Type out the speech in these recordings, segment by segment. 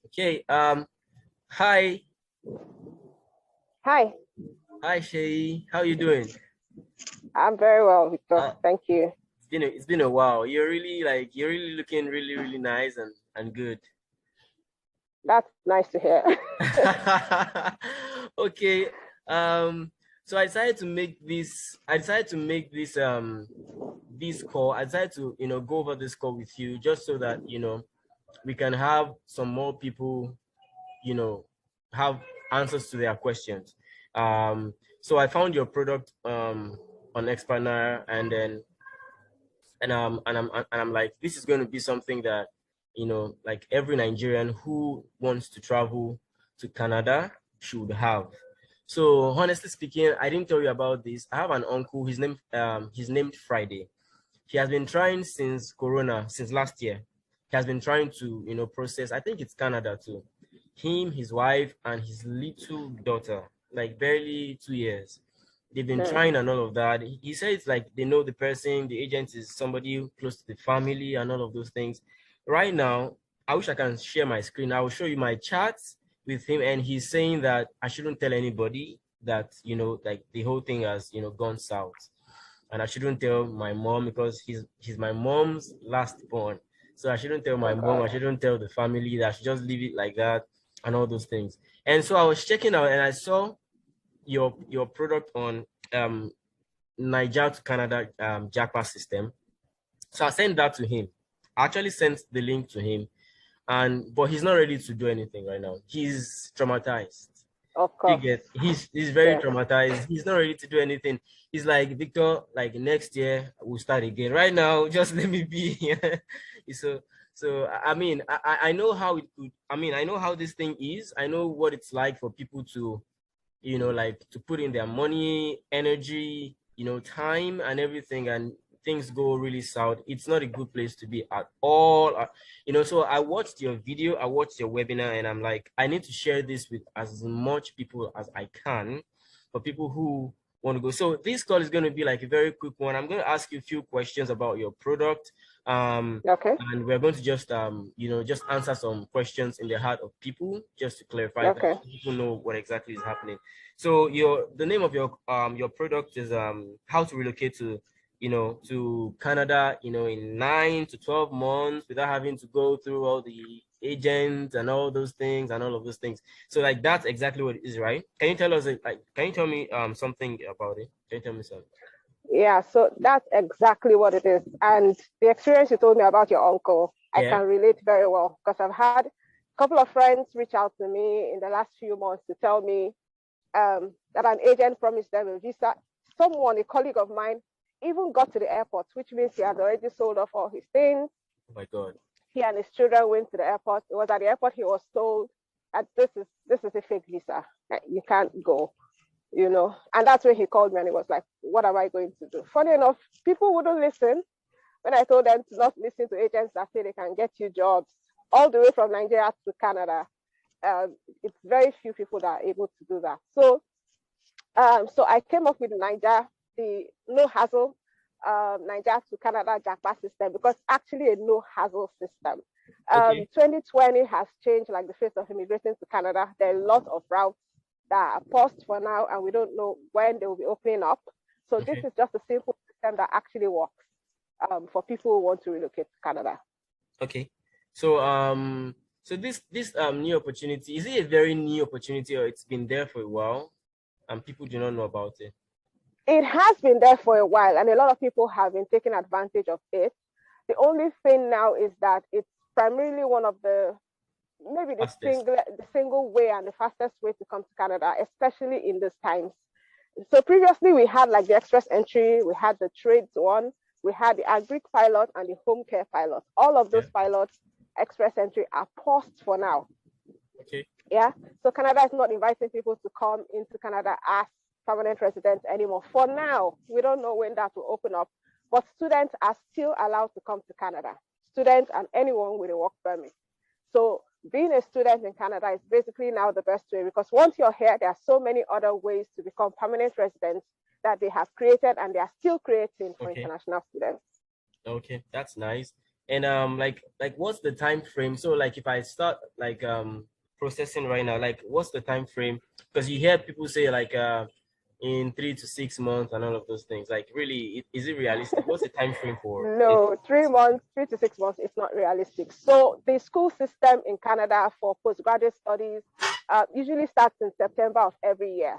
Okay. Hi. Hi, Hi, Shay. How you doing? I'm very well, Victor. Uh, Thank you. it's been a while. You're really looking really nice and good. That's nice to hear. Okay. Um, so I decided to make this call. I decided to, go over this call with you just so that, we can have some more people, you know, have answers to their questions. So I found your product on Expander, and I'm like, this is going to be something that, like every Nigerian who wants to travel to Canada should have. So honestly speaking, I didn't tell you about this. I have an uncle. He's named Friday. He has been trying since Corona, since last year. He has been trying to, process. I think it's Canada too. Him, his wife, and his little daughter, like barely 2 years. They've been Hmm. trying and all of that. He said it's like they know the person, the agent is somebody close to the family, and all of those things. Right now, I wish I can share my screen. I will show you my chats with him, and he's saying that I shouldn't tell anybody that, like the whole thing has, gone south, and I shouldn't tell my mom because he's my mom's last born. So I shouldn't tell my Oh mom. God. I shouldn't tell the family. That I should just leave it like that and all those things. And so I was checking out, and I saw your product on Niger to Canada jackpot system. So I sent that to him. I actually sent the link to him, but he's not ready to do anything right now. He's traumatized. Of You course. get he's very Yes. traumatized. He's not ready to do anything. He's like, Victor, like next year we'll start again. Right now, just let me be. so I know how it could. I know how this thing is. I know what it's like for people to, like to put in their money, energy, time and everything, and things go really south. It's not a good place to be at all. So I watched your video, I watched your webinar, and I'm like, I need to share this with as much people as I can for people who want to go. So this call is going to be like a very quick one. I'm going to ask you a few questions about your product. Okay. And we're going to just just answer some questions in the heart of people just to clarify that Okay. people know what exactly is happening. So the name of your product is how to relocate to to Canada, in 9 to 12 months without having to go through all the agents and all those things and all of those things. So like that's exactly what it is, right? Can you tell us like can you tell me something about it? Can you tell me something? Yeah, so that's exactly what it is. And the experience you told me about your uncle, I Yeah. can relate very well because I've had a couple of friends reach out to me in the last few months to tell me that an agent promised them a visa. Someone, a colleague of mine, even got to the airport, which means he had already sold off all his things. Oh my God. He and his children went to the airport. It was at the airport he was told that this is a fake visa. You can't go, And that's when he called me and he was like, what am I going to do? Funny enough, people wouldn't listen when I told them to not listen to agents that say they can get you jobs all the way from Nigeria to Canada. It's very few people that are able to do that. So I came up with the no hassle Niger to Canada jackpot system because actually a no hassle system. Okay. 2020 has changed like the face of immigrating to Canada. There are a lot of routes that are paused for now, and we don't know when they will be opening up. So this Okay. is just a simple system that actually works for people who want to relocate to Canada. Okay. So this new opportunity, is it a very new opportunity or it's been there for a while and people do not know about it? It has been there for a while, and a lot of people have been taking advantage of it. The only thing now is that it's primarily one of the maybe Fastest. the single way and the fastest way to come to Canada, especially in these times. So previously we had like the express entry, we had the trades one, we had the agri pilot and the home care pilot. All of Yeah. those pilots, express entry, are paused for now. Okay. Yeah. So Canada is not inviting people to come into Canada as permanent residents anymore. For now, we don't know when that will open up, but students are still allowed to come to Canada. Students and anyone with a work permit. So being a student in Canada is basically now the best way because once you're here, there are so many other ways to become permanent residents that they have created and they are still creating for Okay. international students. Okay. That's nice. And like what's the time frame? So like if I start like processing right now, like what's the time frame? Because you hear people say like in 3 to 6 months and all of those things. Like really, is it realistic? What's the time frame for it? No, 3 months, 3 to 6 months is not realistic. So the school system in Canada for postgraduate studies usually starts in September of every year.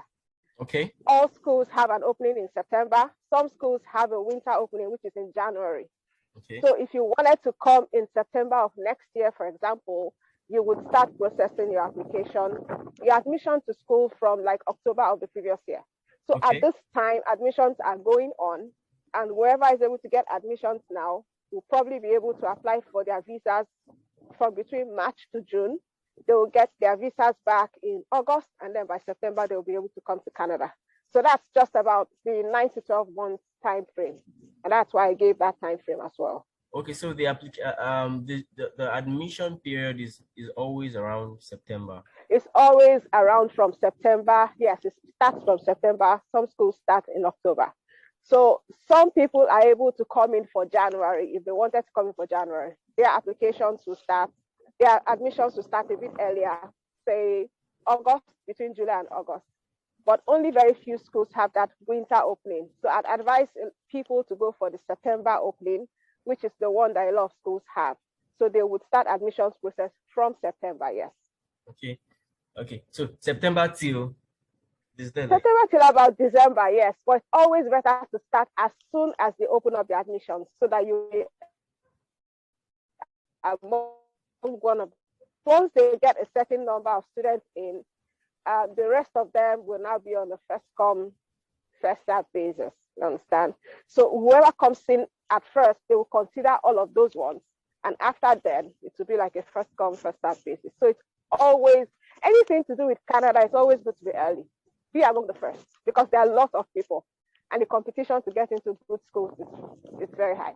Okay. All schools have an opening in September. Some schools have a winter opening, which is in January. Okay. So if you wanted to come in September of next year, for example, you would start processing your application, your admission to school from like October of the previous year. So Okay. at this time, admissions are going on, and whoever is able to get admissions now will probably be able to apply for their visas from between March to June. They will get their visas back in August, and then by September, they'll be able to come to Canada. So that's just about the 9 to 12 months time frame. And that's why I gave that time frame as well. Okay, so the admission period is always around September. It's always around from September. Yes, it starts from September. Some schools start in October. So some people are able to come in for January if they wanted to come in for January. Their applications will start, their admissions will start a bit earlier, say August, between July and August. But only very few schools have that winter opening. So I'd advise people to go for the September opening, which is the one that a lot of schools have. So they would start admissions process from September, yes. Okay. Okay. So September till September till about December, yes. But it's always better to start as soon as they open up the admissions so that you are one of, once they get a certain number of students in, the rest of them will now be on a first come, first served basis. You understand? So whoever comes in at first, they will consider all of those ones. And after then, it will be like a first come, first served basis. So it's always, anything to do with Canada, it's always good to be early. Be among the first, because there are lots of people. And the competition to get into good schools is very high.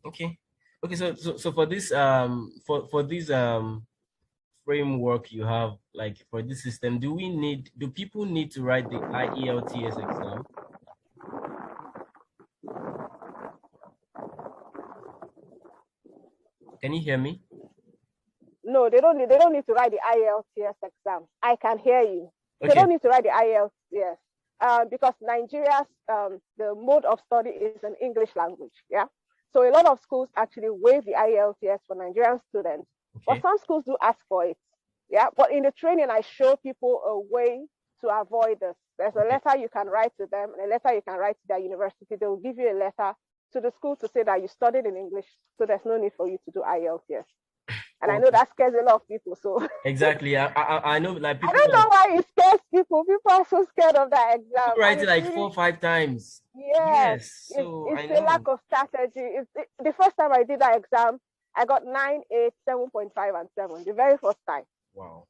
Okay. Okay, so for this for this framework you have, like for this system, do people need to write the IELTS exam? Can you hear me? No, they don't need to write the IELTS exam. I can hear you. Okay. They don't need to write the IELTS, because Nigeria's the mode of study is an English language. Yeah. So a lot of schools actually waive the IELTS for Nigerian students, but some schools do ask for it. Yeah. But in the training, I show people a way to avoid this. There's a letter you can write to them, and a letter you can write to their university. They will give you a letter to the school to say that you studied in English, so there's no need for you to do IELTS. And I know that scares a lot of people. So exactly, I know, like people. I don't know why it scares people. People are so scared of that exam. People write it like 4 or 5 times. Yes. So it's a lack of strategy. The first time I did that exam, I got 9, 8, 7.5, and 7. The very first time. Wow.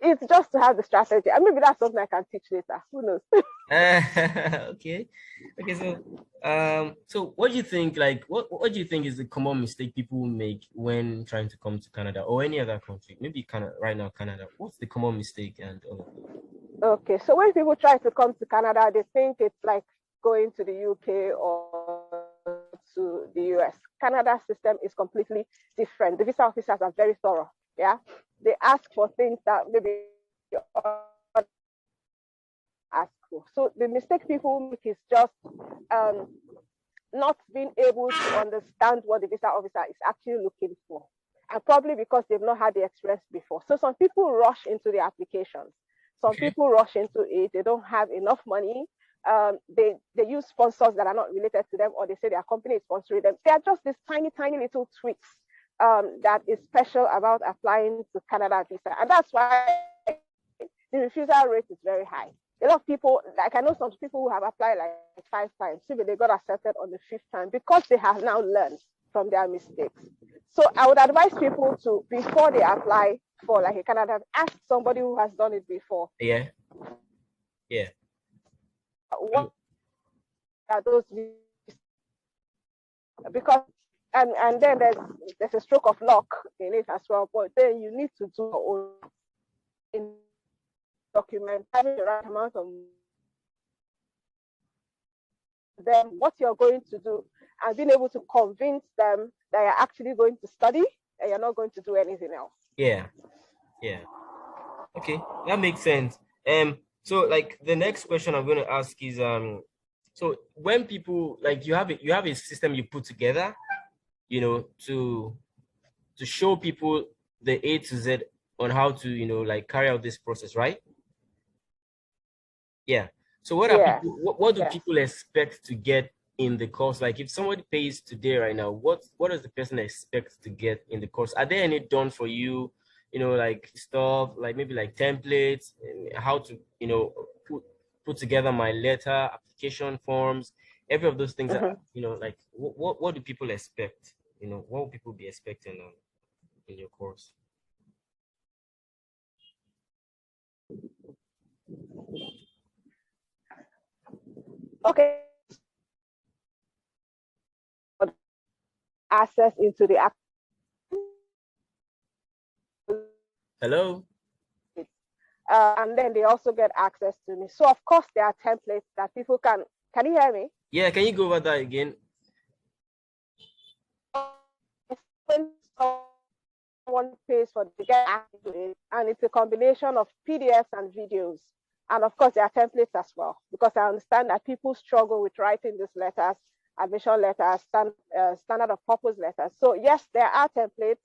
It's just to have the strategy. And maybe that's something I can teach later. Who knows? Okay. So what do you think, like what do you think is the common mistake people make when trying to come to Canada or any other country? Maybe Canada right now, Canada. What's the common mistake and all of that? Okay, so when people try to come to Canada, they think it's like going to the UK or to the US. Canada's system is completely different. The visa officers are very thorough. Yeah, they ask for things that maybe ask for. So the mistake people make is just not being able to understand what the visa officer is actually looking for, and probably because they've not had the experience before. So some people rush into the applications. Some people rush into it. They don't have enough money. They use sponsors that are not related to them, or they say their company is sponsoring them. They are just these tiny little tweaks that is special about applying to Canada visa. And that's why the refusal rate is very high. A lot of people, like I know some people who have applied like 5 times, even they got accepted on the 5th time because they have now learned from their mistakes. So I would advise people to, before they apply for like a Canada, ask somebody who has done it before. Yeah. What are those? Because and then there's a stroke of luck in it as well. But then you need to do your own in document, having the right amount of. Then what you're going to do, and being able to convince them that you're actually going to study and you're not going to do anything else. Yeah. Yeah. Okay, that makes sense. So like the next question I'm going to ask is so when people like you have a system you put together, you know, to show people the A to Z on how to, you know, like carry out this process, right? Yeah. So what are Yeah. people what do Yeah. people expect to get in the course? Like if somebody pays today right now, what does the person expect to get in the course? Are there any done for you, you know, like stuff like maybe like templates, how to, you know, put together my letter, application forms, every of those things that, you know, like what do people expect? You know, what will people be expecting in your course? Okay. Access into the Hello? and then they also get access to me. So of course there are templates that people can you hear me? Yeah, can you go over that again? When someone pays for to get access to it, and it's a combination of PDFs and videos. And of course, there are templates as well, because I understand that people struggle with writing these letters, admission letters, standard of purpose letters. So yes, there are templates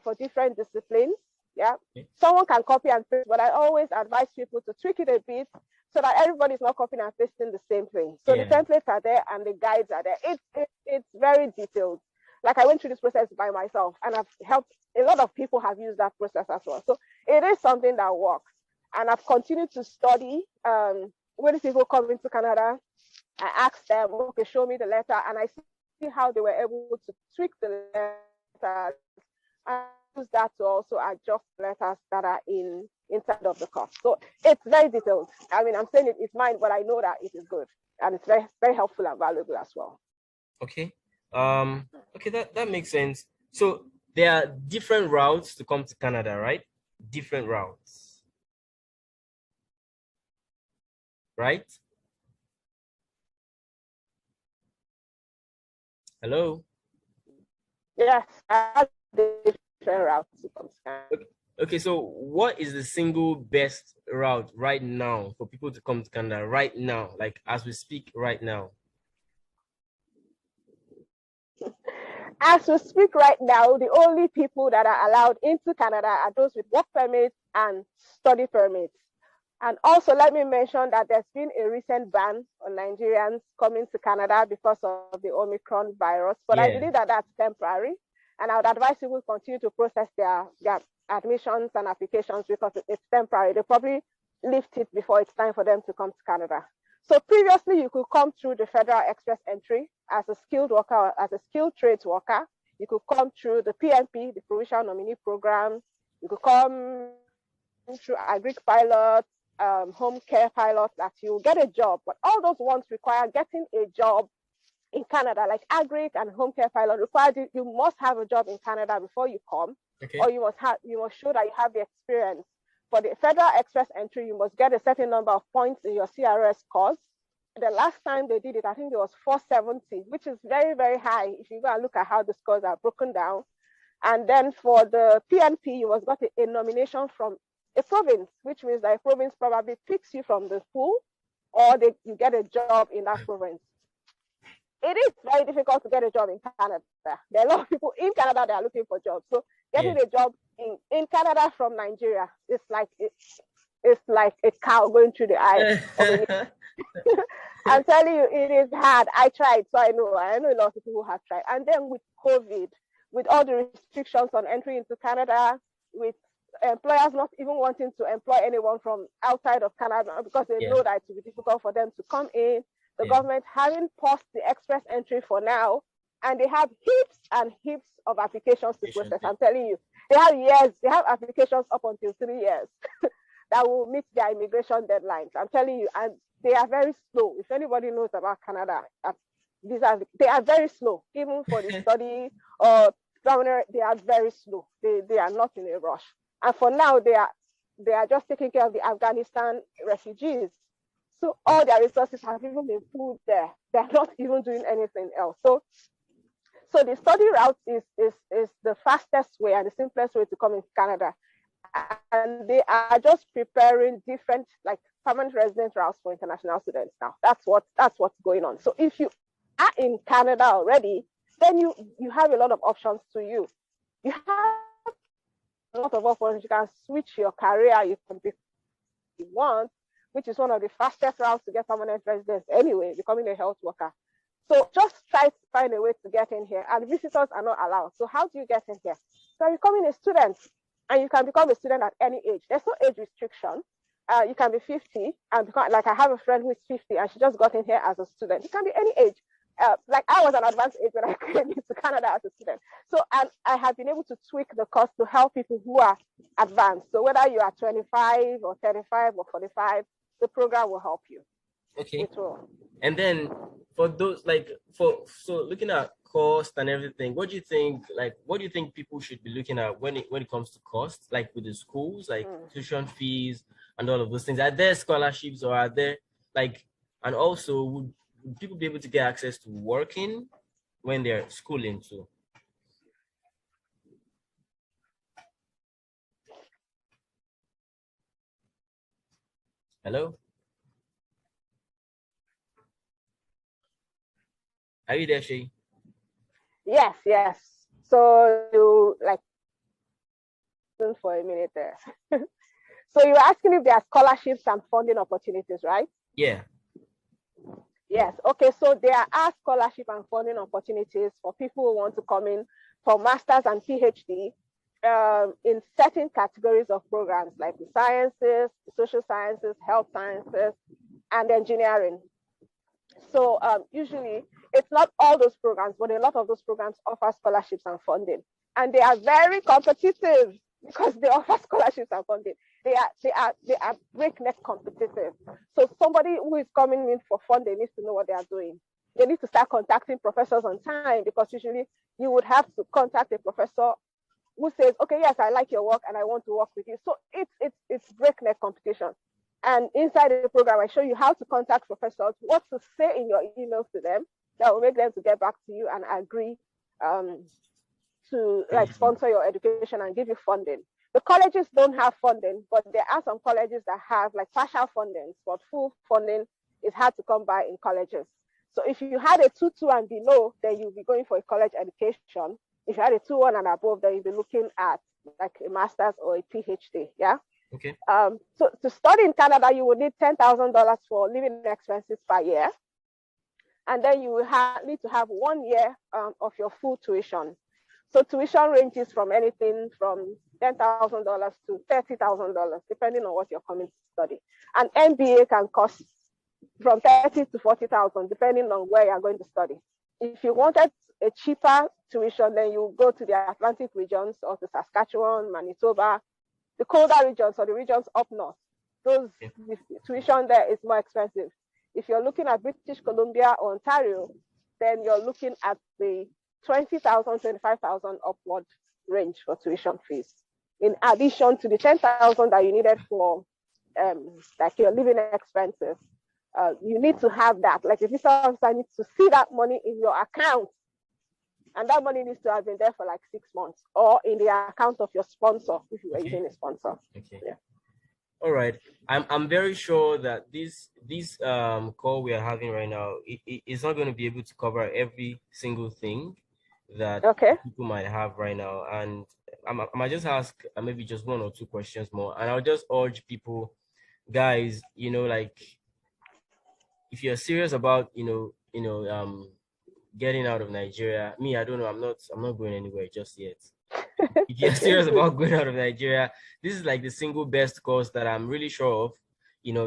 for different disciplines. Yeah, someone can copy and paste, but I always advise people to tweak it a bit so that everybody's not copying and pasting the same thing. So the templates are there and the guides are there. It's very detailed. Like I went through this process by myself, and I've helped a lot of people have used that process as well. So it is something that works. And I've continued to study. When people come into Canada, I ask them, okay, show me the letter, and I see how they were able to tweak the letter and use that to also adjust letters that are inside of the course. So it's very detailed. I mean, I'm saying it's mine, but I know that it is good, and it's very, very helpful and valuable as well. Okay. Okay, that makes sense. So there are different routes to come to Canada, right? Different routes. Right? Hello? Yes, I have different routes to come to Canada. Okay, so what is the single best route right now for people to come to Canada right now, like as we speak right now? As we speak right now, the only people that are allowed into Canada are those with work permits and study permits. And also, let me mention that there's been a recent ban on Nigerians coming to Canada because of the Omicron virus. But I believe that that's temporary. And I would advise people to continue to process their admissions and applications because it's temporary. They probably lift it before it's time for them to come to Canada. So previously, you could come through the Federal Express Entry as a skilled worker, as a skilled trades worker. You could come through the PNP, the Provincial Nominee Program. You could come through Agric Pilot, home care pilot, that you get a job. But all those ones require getting a job in Canada, like Agric and home care pilot require you must have a job in Canada before you come, or you must show that you have the experience. For the Federal Express Entry, you must get a certain number of points in your CRS course. The last time they did it, I think it was 470, which is very, very high if you go and look at how the scores are broken down. And then for the PNP, you must get a nomination from a province, which means that a province probably picks you from the pool, or you get a job in that province. It is very difficult to get a job in Canada. There are a lot of people in Canada that are looking for jobs. So getting a job in Canada from Nigeria is like it's like a cow going through the eye of a I'm telling you, it is hard. I tried, so I know a lot of people who have tried. And then with COVID, with all the restrictions on entry into Canada, with employers not even wanting to employ anyone from outside of Canada because they know that it will be difficult for them to come in. The government having paused the express entry for now, and they have heaps and heaps of applications to process. I'm telling you, they have applications up until 3 years that will meet their immigration deadlines. I'm telling you, and they are very slow. If anybody knows about Canada, they are very slow, even for the study or they are very slow. They are not in a rush. And for now, they are just taking care of the Afghanistan refugees. So all their resources have even been pulled there. They're not even doing anything else. So the study route is the fastest way and the simplest way to come into Canada. And they are just preparing different like permanent resident routes for international students now. That's what's going on. So if you are in Canada already, then you have a lot of options to you. You have a lot of options. You can switch your career. You can be you want, which is one of the fastest routes to get permanent residence anyway, becoming a health worker. So just try to find a way to get in here, and visitors are not allowed. So how do you get in here? So you're becoming a student, and you can become a student at any age. There's no age restriction. You can be 50 and become, like I have a friend who is 50 and she just got in here as a student. It can be any age. Like I was an advanced age when I came into Canada as a student. So and I have been able to tweak the course to help people who are advanced. So whether you are 25 or 35 or 45, the program will help you. Okay. It will. And then for those so looking at cost and everything, what do you think people should be looking at when it comes to cost, like with the schools, like tuition fees and all of those things? Are there scholarships, or are there and also would people be able to get access to working when they're schooling too? Hello? Are you there, Shay? Yes. So you for a minute there. So you're asking if there are scholarships and funding opportunities, right? Yeah. Yes. Okay. So there are scholarship and funding opportunities for people who want to come in for masters and PhD in certain categories of programs like the sciences, social sciences, health sciences, and engineering. So usually it's not all those programs, but a lot of those programs offer scholarships and funding, and they are very competitive because they offer scholarships and funding. They are breakneck competitive. So somebody who is coming in for funding needs to know what they are doing. They need to start contacting professors on time, because usually you would have to contact a professor who says, okay, yes, I like your work and I want to work with you. So it's breakneck competition. And inside the program, I show you how to contact professors, what to say in your emails to them that will make them to get back to you and agree to sponsor your education and give you funding. The colleges don't have funding, but there are some colleges that have partial funding, but full funding is hard to come by in colleges. So if you had a 2.2 and below, then you'll be going for a college education. If you had a 2.1 and above, then you'll be looking at a master's or a PhD. Yeah. Okay. So to study in Canada, you would need $10,000 for living expenses per year, and then you will need to have 1 year of your full tuition. So tuition ranges from anything from $10,000 to $30,000, depending on what you're coming to study. An MBA can cost from $30,000 to $40,000, depending on where you're going to study. If you wanted a cheaper tuition, then you go to the Atlantic regions or to Saskatchewan, Manitoba, the colder regions or the regions up north. The tuition there is more expensive. If you're looking at British Columbia or Ontario, then you're looking at the $20,000, $25,000 upward range for tuition fees. In addition to the $10,000 that you needed for your living expenses, you need to have that. Like a visa officer needs to see that money in your account, and that money needs to have been there for 6 months, or in the account of your sponsor if you were using a sponsor. Okay. Yeah. All right. I'm very sure that this call we are having right now is not going to be able to cover every single thing that people might have right now, and I might just ask maybe just 1 or 2 questions more, and I'll just urge people, guys, if you're serious about getting out of Nigeria, I don't know, I'm not going anywhere just yet. If you're serious about going out of Nigeria, this is the single best course that I'm really sure of,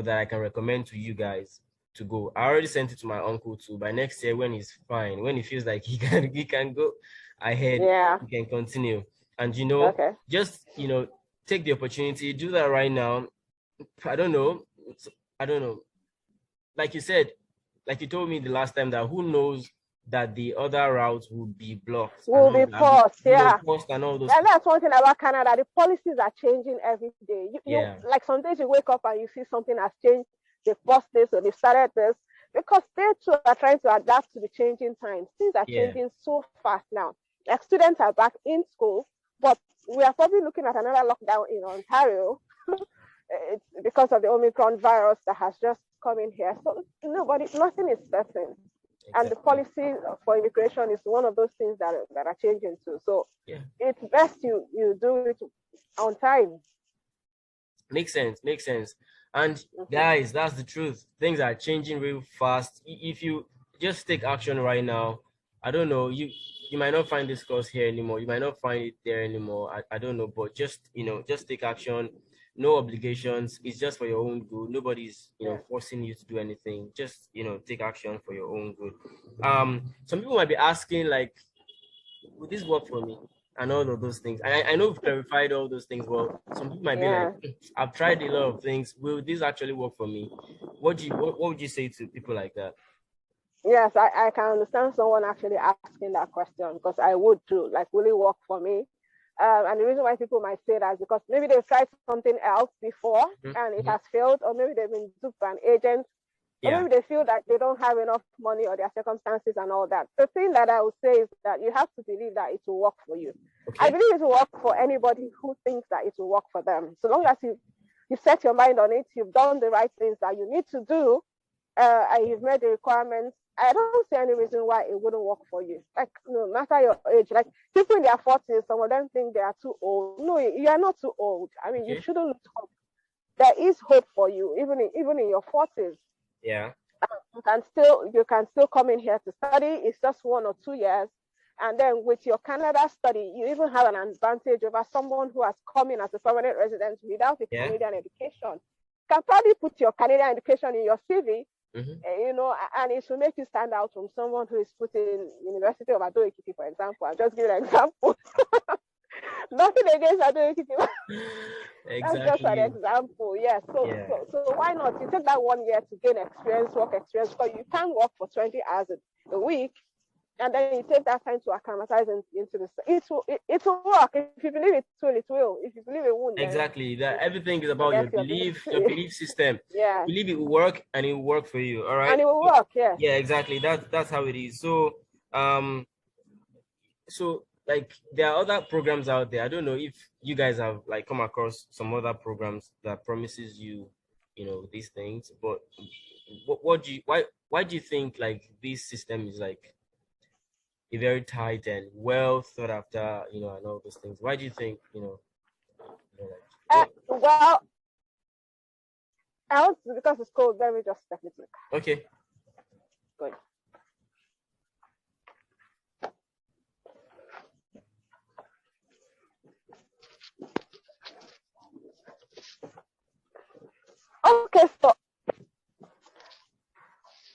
that I can recommend to you guys to go. I already sent it to my uncle too. By next year, when he's fine, when he feels like he can go ahead, he can continue. And just take the opportunity, do that right now. I don't know. Like you said, like you told me the last time, that who knows that the other routes will be blocked. Will be paused, yeah. And all those. And that's one thing about Canada. The policies are changing every day. Like some days you wake up and you see something has changed. they forced this or they started this, because they too are trying to adapt to the changing times. Things are changing so fast now. Like students are back in school, but we are probably looking at another lockdown in Ontario. It's because of the Omicron virus that has just come in here. So nothing is certain. Exactly. And the policy for immigration is one of those things that are changing too. So it's best you do it on time. Makes sense. And guys, that's the truth. Things are changing real fast. If you just take action right now, I don't know, you might not find this course here anymore. You might not find it there anymore. I don't know, but just take action. No obligations. It's just for your own good. Nobody's forcing you to do anything. Just take action for your own good. Some people might be asking, like, would this work for me? And all of those things. I know we've clarified all those things. Well, some people might be like, I've tried a lot of things. Will this actually work for me? What would you say to people like that? Yes, I can understand someone actually asking that question, because I would too. Like, will it work for me? And the reason why people might say that is because maybe they've tried something else before and it has failed, or maybe they've been duped by an agent, or maybe they feel that they don't have enough money or their circumstances and all that. The thing that I would say is that you have to believe that it will work for you. I believe it will work for anybody who thinks that it will work for them. So long as you set your mind on it, you've done the right things that you need to do, and you've met the requirements, I don't see any reason why it wouldn't work for you. Like, no matter your age, like people in their 40s, some of them think they are too old. No, you are not too old. I mean, you shouldn't lose hope. There is hope for you, even in your 40s. Yeah. You can still come in here to study. It's just 1 or 2 years. And then with your Canada study, you even have an advantage over someone who has come in as a permanent resident without a Canadian education. You can probably put your Canadian education in your CV, and it will make you stand out from someone who is put in University of Ado-Ekiti, for example. I'll just give an example. Nothing against Ado-Ekiti. Exactly. That's just an example. Yes. So why not? You take that 1 year to gain experience, work experience, because you can work for 20 hours a week, and then you take that time to acclimatize into this. It will work. If you believe it will. If you believe it won't. Exactly. That everything is about your belief system. Yeah. Believe it will work, and it will work for you. All right. And it will work. Yeah. Yeah. Exactly. That's how it is. So like, there are other programs out there. I don't know if you guys have like come across some other programs that promises you, these things. But why do you think like this system is like a very tight and well thought after, and all those things? Why do you think, well, because it's cold, let me just step it. Okay. Good. Okay, so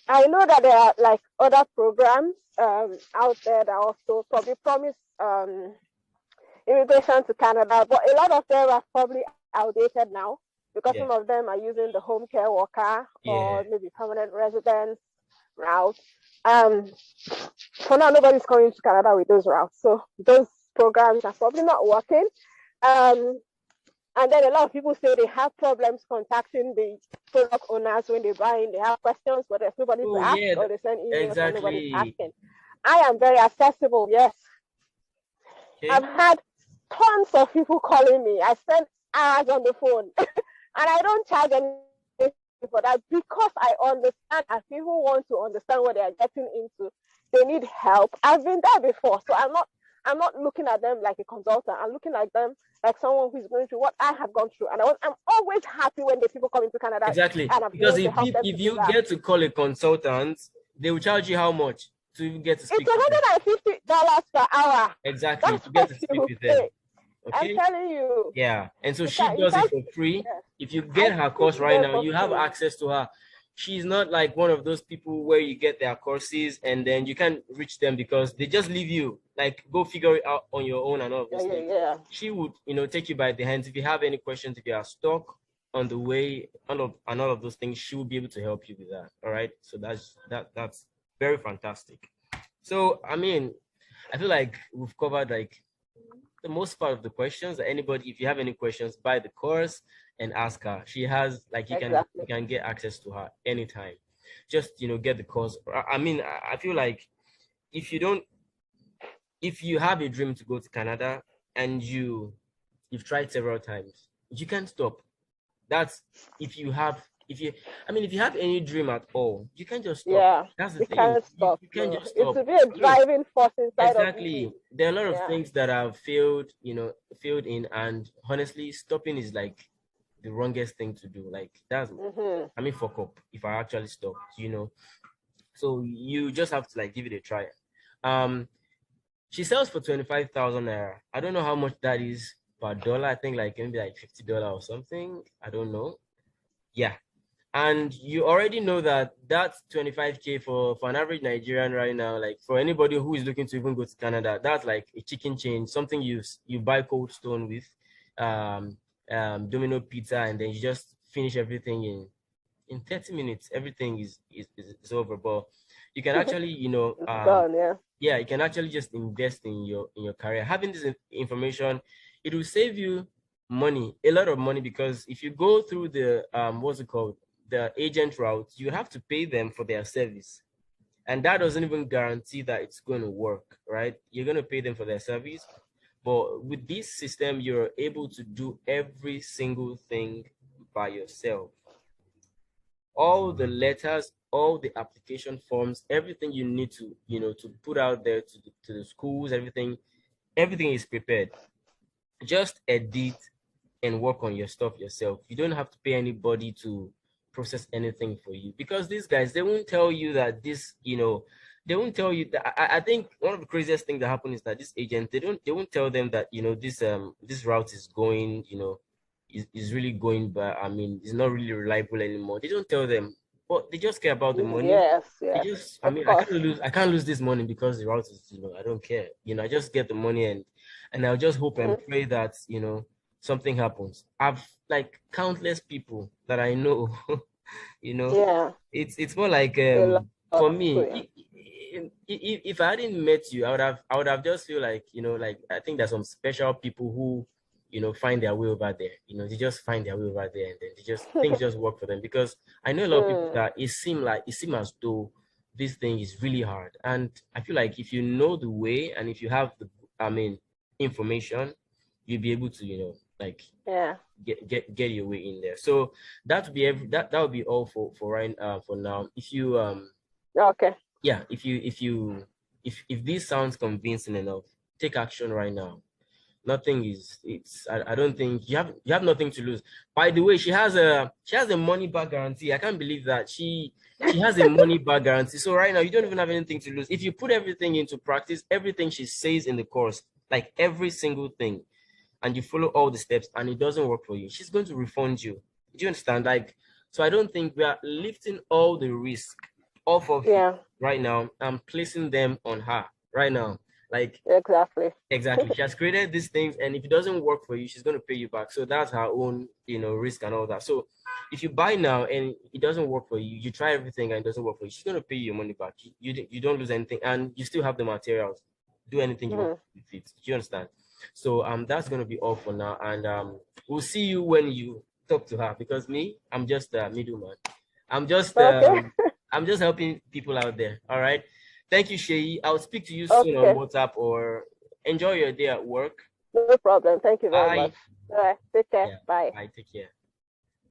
I know that there are like other programs out there that also probably promise immigration to Canada, but a lot of them are probably outdated now, because some of them are using the home care worker or maybe permanent residence route. For now, nobody's coming to Canada with those routes, so those programs are probably not working. And then a lot of people say they have problems contacting the product owners when they buy in. They have questions, but there's nobody to ask, or they send emails and nobody's asking. I am very accessible, yes. Okay. I've had tons of people calling me. I spend hours on the phone, and I don't charge anything for that, because I understand that people want to understand what they are getting into. They need help. I've been there before, so I'm not looking at them like a consultant. I'm looking at them like someone who's going through what I have gone through. And I'm always happy when the people come into Canada. Exactly. Because if you get to call a consultant, they will charge you how much to get to speak? It's $150 per hour. Exactly. To get to speak with them. Okay? I'm telling you. Yeah. And so she does it for free. Yes. If you get her course right now, you have access to her. She's not like one of those people where you get their courses and then you can't reach them because they just leave you. Like, go figure it out on your own and all of those things. Yeah. She would, take you by the hands. If you have any questions, if you are stuck on the way, and all of those things, she will be able to help you with that. All right. So that's very fantastic. So, I mean, I feel like we've covered like the most part of the questions. Anybody, if you have any questions, buy the course and ask her. She has like you Exactly. can get access to her anytime. Just get the course. I mean, I feel like if you don't, if you have a dream to go to Canada and you've tried several times, you can't stop. That's if you have if you I mean if you have any dream at all, you can't just stop. Yeah, That's the you thing. can't stop. You can't No, just it stop. should be a I mean, driving force inside of exactly. you. There are a lot of Yeah. things that I've failed in, and honestly, stopping is like the wrongest thing to do. Like that's I mean fuck up if I actually stop. So you just have to like give it a try. Um she sells for 25,000 naira. I don't know how much that is per dollar. I think like maybe like $50 or something. I don't know. Yeah. And you already know that that's 25K for an average Nigerian right now. Like for anybody who is looking to even go to Canada, that's like a chicken change, something you buy Cold Stone with, um, Domino pizza, and then you just finish everything in 30 minutes. Everything is over. But you can actually, It's done. Yeah. yeah, you can actually just invest in your career. Having this information, it will save you money, a lot of money, because if you go through the what's it called, the agent route, you have to pay them for their service, and that doesn't even guarantee that it's going to work, right? You're going to pay them for their service, but with this system, you're able to do every single thing by yourself. All the letters, all the application forms, everything you need to put out there to the schools, everything is prepared. Just edit and work on your stuff yourself. You don't have to pay anybody to process anything for you, because these guys, they won't tell you that they won't tell you that. I think one of the craziest things that happen is that this agent, they won't tell them that this route is going, is really going, but I mean it's not really reliable anymore. They don't tell them, but they just care about the money. Yes. They Yes. just, I Of mean, course. I can't lose this money because the route is, I don't care. I just get the money, and I'll just hope and pray that, something happens. I've like countless people that I know, you know, Yeah. it's more like A lot. for So, me, yeah. if I hadn't met you, I would have just feel like, like I think there's some special people who, find their way over there. They just find their way over there, and then things just work for them, because I know a lot of people that it seem as though this thing is really hard. And I feel like if you know the way, and if you have I mean, information, you'll be able to, like Yeah. get your way in there. So that would be that would be all for right for now. If you Okay. yeah, if this sounds convincing enough, take action right now. Nothing is it's I don't think you have nothing to lose. By the way, she has a money back guarantee. I can't believe that she has a money back guarantee. So right now you don't even have anything to lose. If you put everything into practice, everything she says in the course, like every single thing, and you follow all the steps and it doesn't work for you, she's going to refund you. Do you understand? Like, so I don't think we are lifting all the risk off of you Yeah. right now and placing them on her right now. Like, Exactly. exactly. She has created these things, and if it doesn't work for you, she's going to pay you back. So that's her own, risk and all that. So if you buy now and it doesn't work for you, you try everything and it doesn't work for you, she's going to pay you your money back. You don't lose anything, and you still have the materials. Do anything you want with it. Do you understand? So that's going to be all for now, and we'll see you when you talk to her, because me, I'm just a middleman. I'm just Okay. I'm just helping people out there. All right. Thank you, Shay. I'll speak to you soon on Okay. WhatsApp, or enjoy your day at work. No problem. Thank you very Bye. much. All right. Take care. Yeah. Bye. Bye. Take care.